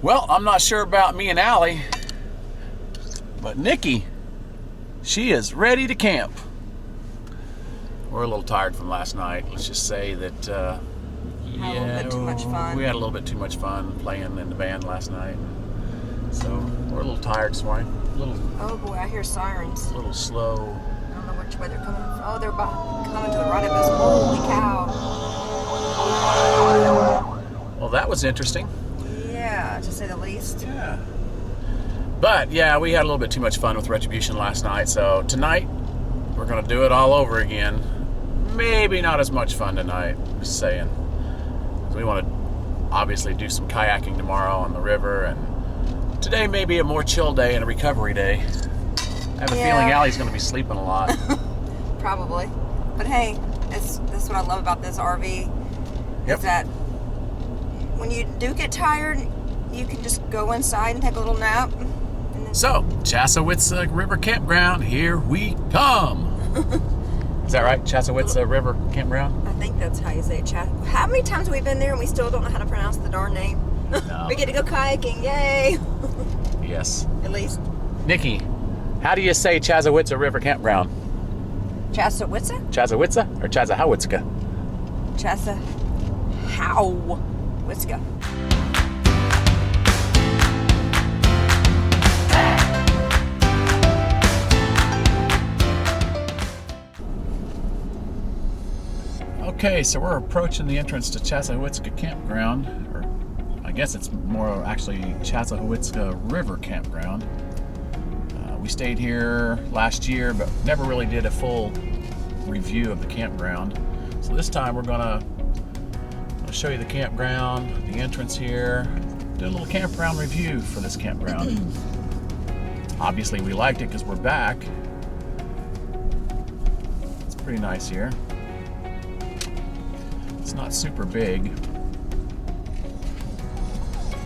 Well, I'm not sure about me and Allie, but Nikki, she is ready to camp. We're a little tired from last night. Let's just say that Had a little bit too much fun. We had a little bit too much fun playing in the band last night. So we're a little tired this morning. Oh boy, I hear sirens. A little slow. I don't know which way they're coming from. Oh, they're coming to the right of us. Holy cow. Well, that was interesting. Yeah, to say the least. Yeah. But yeah, we had a little bit too much fun with Retribution last night. So tonight, we're going to do it all over again. Maybe not as much fun tonight, just saying. We want to obviously do some kayaking tomorrow on the river, and today may be a more chill day and a recovery day. I have a feeling Allie's going to be sleeping a lot. Probably. But hey, that's what I love about this RV. Is that when you do get tired, you can just go inside and take a little nap. And then... So, Chassahowitzka River Campground, here we come. Is that right? Chassahowitzka River Campground? I think that's how you say it. How many times have we been there and we still don't know how to pronounce the darn name? No. We get to go kayaking, yay! Yes. At least. Nikki, how do you say Chassahowitzka River Campground? Chassahowitzka? Chassahowitzka or Chassahowitzka? Chassahowitzka. Okay, so we're approaching the entrance to Chassahowitzka Campground, or I guess it's more actually Chassahowitzka River Campground. We stayed here last year, but never really did a full review of the campground. So this time we're gonna show you the campground, the entrance here, do a little campground review for this campground. Obviously we liked it because we're back. It's pretty nice here. It's not super big.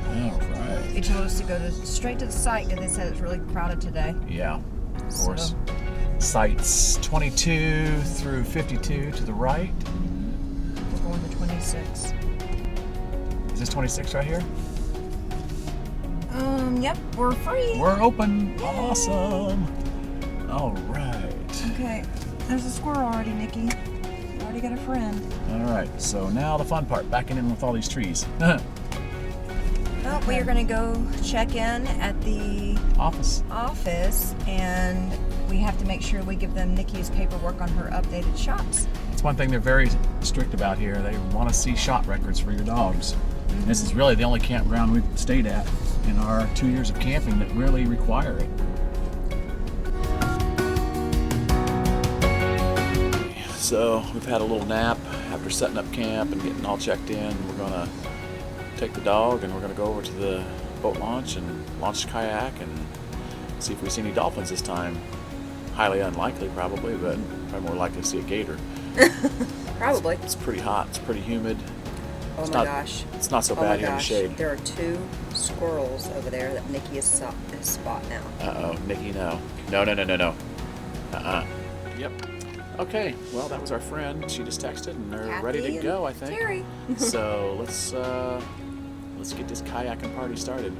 All right. They told us to go straight to the site because they said it's really crowded today. Yeah, of course. Sites 22 through 52 to the right. We're going to 26. Is this 26 right here? Yep, we're free. We're open. Awesome. All right. Okay, there's a squirrel already, Nikki. You already got a friend. All right, so now the fun part, backing in with all these trees. Well, we are going to go check in at the office, and we have to make sure we give them Nikki's paperwork on her updated shots. That's one thing they're very strict about here. They want to see shot records for your dogs. Mm-hmm. This is really the only campground we've stayed at in our 2 years of camping that really require it. So we've had a little nap after setting up camp and getting all checked in. We're gonna take the dog and we're gonna go over to the boat launch and launch the kayak and see if we see any dolphins this time. Highly unlikely probably, but probably more likely to see a gator. Probably. It's pretty hot, it's pretty humid. Oh my gosh. It's not so bad here in the shade. There are 2 squirrels over there that Nikki is spot now. Uh-oh, Nikki, no. No. Yep. Okay, well, that was our friend. She just texted and they're ready to go, I think. Terry. So let's get this kayaking party started.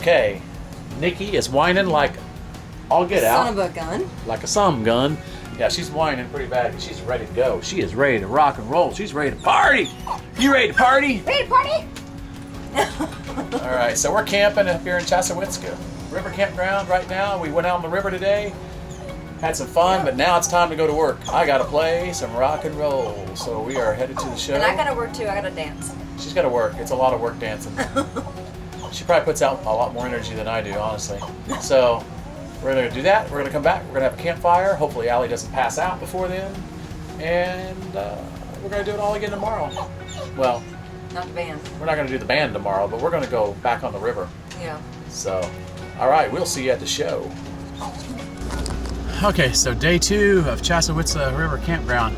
Okay, Nikki is whining like all get out. Son of a gun. Like a some gun. Yeah, she's whining pretty bad. She's ready to go. She is ready to rock and roll. She's ready to party. You ready to party? Ready to party? All right, so we're camping up here in Chassahowitzka River Campground right now. We went out on the river today, had some fun, but now it's time to go to work. I gotta play some rock and roll, so we are headed to the show. And I gotta work too. I gotta dance. She's gotta work. It's a lot of work dancing. She probably puts out a lot more energy than I do, honestly. So we're gonna do that. We're gonna come back. We're gonna have a campfire. Hopefully Allie doesn't pass out before then, and we're gonna do it all again tomorrow. Well, not the band. we're not gonna do the band tomorrow, but we're gonna go back on the river. Yeah. So, all right, we'll see you at the show. Okay, so day 2 of Chassahowitzka River Campground.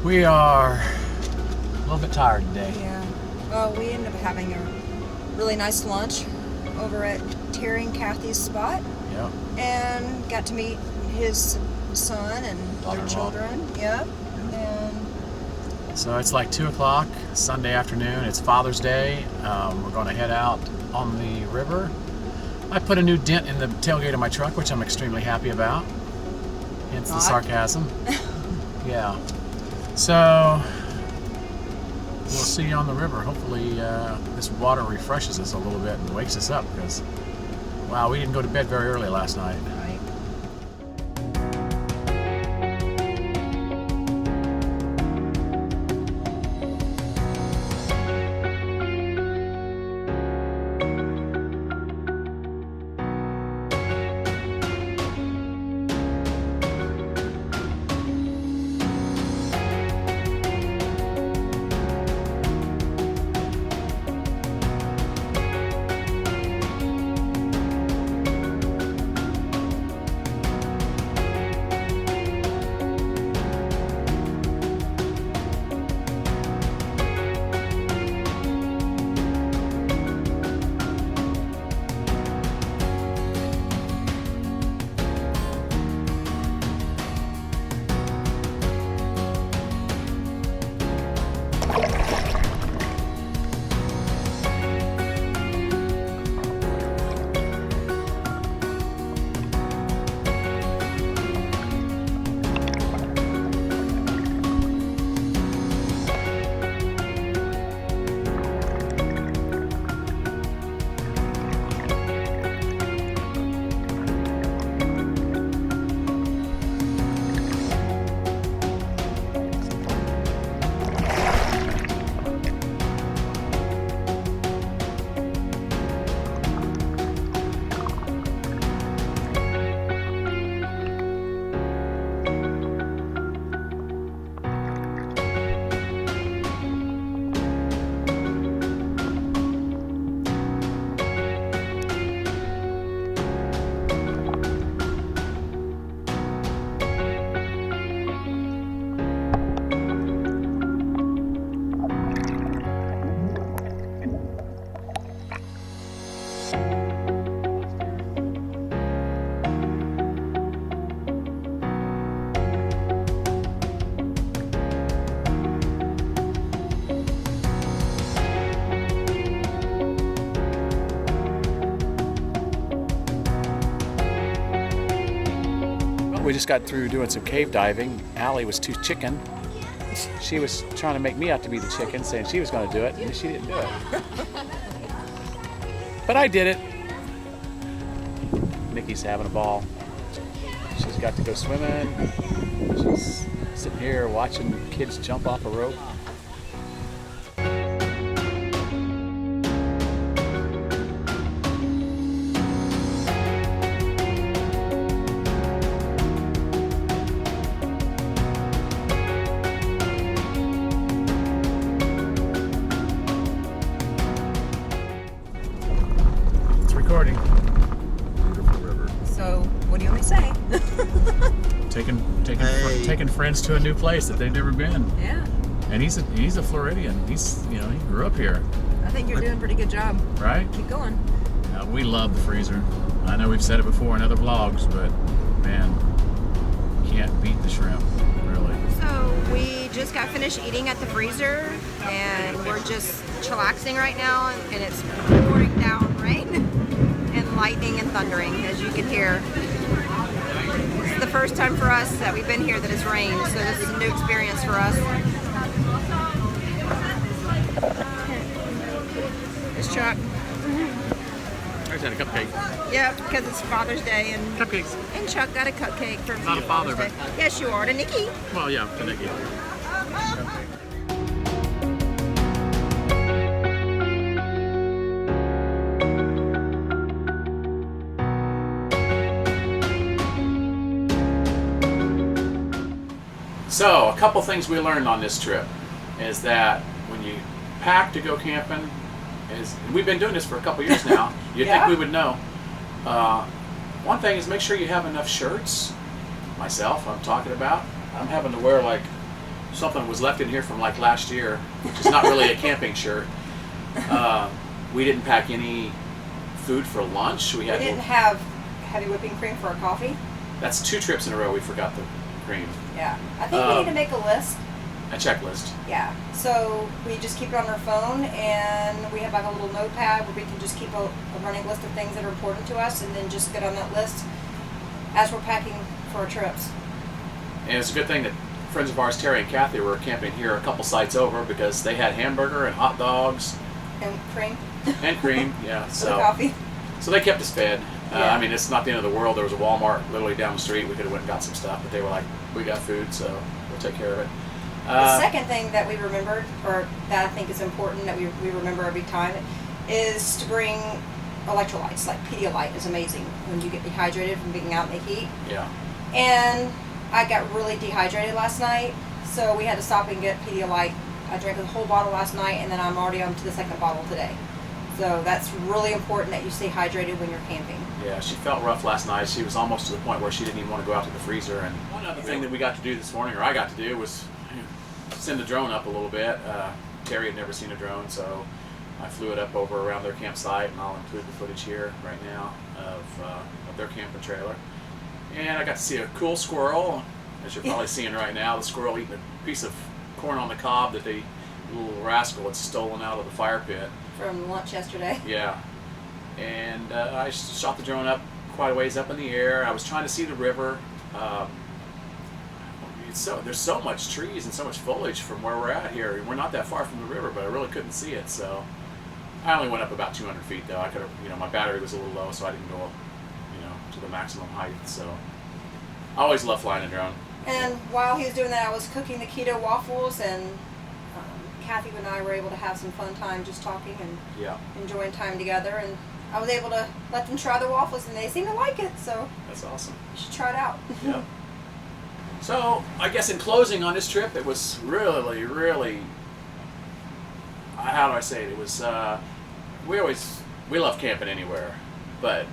We are a little bit tired today. Yeah. Well, we ended up having a really nice lunch over at Terry and Kathy's spot, Yep. and got to meet his son and their Daughter-in-law. children. Yep. And So it's like 2 o'clock Sunday afternoon. It's Father's Day. We're going to head out on the river. I put a new dent in the tailgate of my truck, which I'm extremely happy about. Hence the Not. sarcasm. Yeah. So we'll see you on the river. Hopefully this water refreshes us a little bit and wakes us up, because wow, we didn't go to bed very early last night. right. We just got through doing some cave diving. Allie was too chicken. She was trying to make me out to be the chicken, saying she was going to do it, and she didn't do it. But I did it. Nikki's having a ball. She's got to go swimming. She's sitting here watching kids jump off a rope. Recording. Beautiful river. So, what do you want me to say? Taking friends to a new place that they've never been. Yeah. And he's a Floridian. He grew up here, I think you're doing a pretty good job. right? Keep going. We love the freezer. I know we've said it before in other vlogs, but man, can't beat the shrimp, really. So we just got finished eating at the freezer, and we're just chillaxing right now, and it's pouring down rain. lightning and thundering, as you can hear. This is the first time for us that we've been here that it's rained, so this is a new experience for us. It's Chuck. I just had a cupcake. Yep, because it's Father's Day, and Cupcakes. and Chuck got a cupcake for Not a father, Father's but... Day. Yes, you are, to Nikki. Well, yeah, to Nikki. So, a couple things we learned on this trip is that when you pack to go camping, we've been doing this for a couple years now. You'd think we would know. One thing is make sure you have enough shirts. Myself, I'm talking about. I'm having to wear like something that was left in here from like last year, which is not really a camping shirt. We didn't pack any food for lunch. We didn't have heavy whipping cream for our coffee. That's 2 trips in a row we forgot the cream. Yeah, I think we need to make a list. A checklist. Yeah, so we just keep it on our phone, and we have like a little notepad where we can just keep a running list of things that are important to us, and then just get on that list as we're packing for our trips. And it's a good thing that friends of ours, Terry and Kathy, were camping here a couple sites over because they had hamburger and hot dogs. And cream. And cream, yeah. So coffee. So they kept us fed. Yeah. I mean, it's not the end of the world. There was a Walmart literally down the street. We could have went and got some stuff, but they were like, we got food, so we'll take care of it. The second thing that we remembered, or that I think is important that we remember every time, is to bring electrolytes. Like Pedialyte is amazing when you get dehydrated from being out in the heat. Yeah. And I got really dehydrated last night, so we had to stop and get Pedialyte. I drank a whole bottle last night, and then I'm already on to the second bottle today. So that's really important that you stay hydrated when you're camping. Yeah, she felt rough last night. She was almost to the point where she didn't even want to go out to the freezer. And one other thing that we got to do this morning, or I got to do, was send the drone up a little bit. Terry had never seen a drone, so I flew it up over around their campsite, and I'll include the footage here right now of their camping trailer. And I got to see a cool squirrel, as you're probably seeing right now. The squirrel eating a piece of corn on the cob that the little rascal had stolen out of the fire pit. From lunch yesterday. Yeah. And I shot the drone up quite a ways up in the air. I was trying to see the river. There's so much trees and so much foliage from where we're at here. We're not that far from the river, but I really couldn't see it. So I only went up about 200 feet though. I could have, my battery was a little low, so I didn't go, to the maximum height. So I always love flying a drone. And while he was doing that, I was cooking the keto waffles, and Kathy and I were able to have some fun time just talking and enjoying time together. And I was able to let them try the waffles, and they seem to like it. So that's awesome. You should try it out. Yeah. So I guess in closing on this trip, it was really, really, how do I say it? It was, we love camping anywhere, but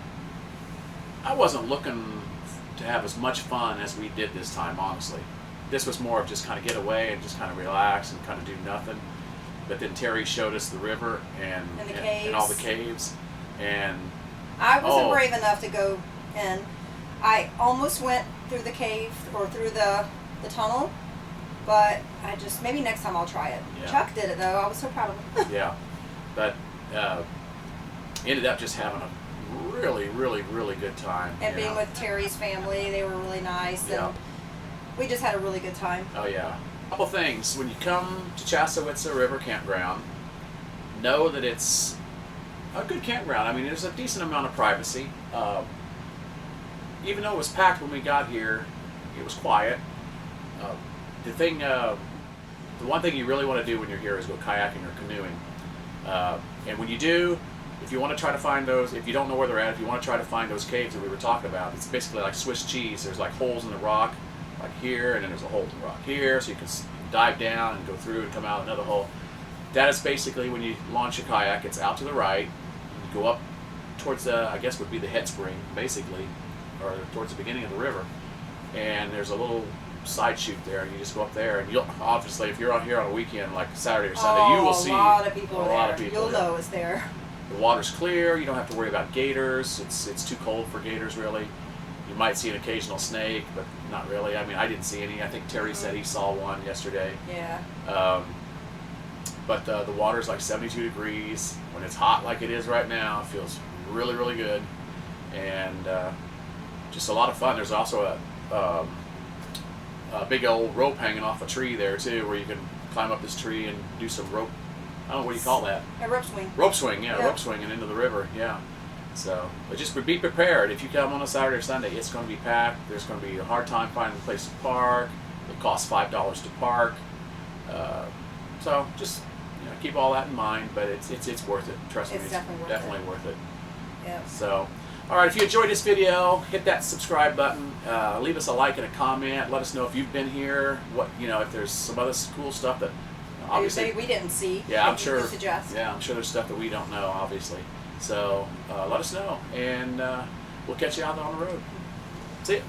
I wasn't looking to have as much fun as we did this time, honestly. This was more of just kind of get away and just kind of relax and kind of do nothing. But then Terry showed us the river and all the caves. And I wasn't brave enough to go in. I almost went through the cave or through the tunnel, but maybe next time I'll try it. Yeah. Chuck did it though. I was so proud of him. Yeah, but ended up just having a really, really, really good time. And being with Terry's family, they were really nice. And we just had a really good time. Oh yeah. A couple things. When you come to Chassahowitzka River Campground, know that it's a good campground. I mean, there's a decent amount of privacy. Even though it was packed when we got here, it was quiet. The one thing you really want to do when you're here is go kayaking or canoeing. And when you do, if you want to try to find those, if you don't know where they're at, if you want to try to find those caves that we were talking about, it's basically like Swiss cheese. There's like holes in the rock, like here, and then there's a hole in the rock here, so you can dive down and go through and come out another hole. That is basically when you launch your kayak, it's out to the right, you go up towards the, I guess would be the head spring, basically, or towards the beginning of the river, and there's a little side chute there, and you just go up there, and you'll obviously, if you're out here on a weekend like Saturday or Sunday, you will see a lot of people there. You'll know it's there. The water's clear. You don't have to worry about gators. It's too cold for gators, really. You might see an occasional snake, but not really. I mean, I didn't see any. I think Terry said he saw one yesterday. Yeah. But the water's like 72 degrees. When it's hot like it is right now, it feels really, really good. and just a lot of fun. There's also a big old rope hanging off a tree there too, where you can climb up this tree and do some rope. I don't know, what do you call that? A rope swing. Rope swing, yeah, Yep. rope swinging into the river, yeah. So, but just be prepared. If you come on a Saturday or Sunday, it's going to be packed. There's going to be a hard time finding a place to park. It costs $5 to park. So just keep all that in mind. But it's worth it. Trust me, It's it's definitely worth it. Yeah. So, all right. If you enjoyed this video, hit that subscribe button. Leave us a like and a comment. Let us know if you've been here. What if there's some other cool stuff that obviously we didn't see. Yeah, I'm that sure. You could suggest. Yeah, I'm sure there's stuff that we don't know, obviously. So let us know, and we'll catch you out on the road. See ya.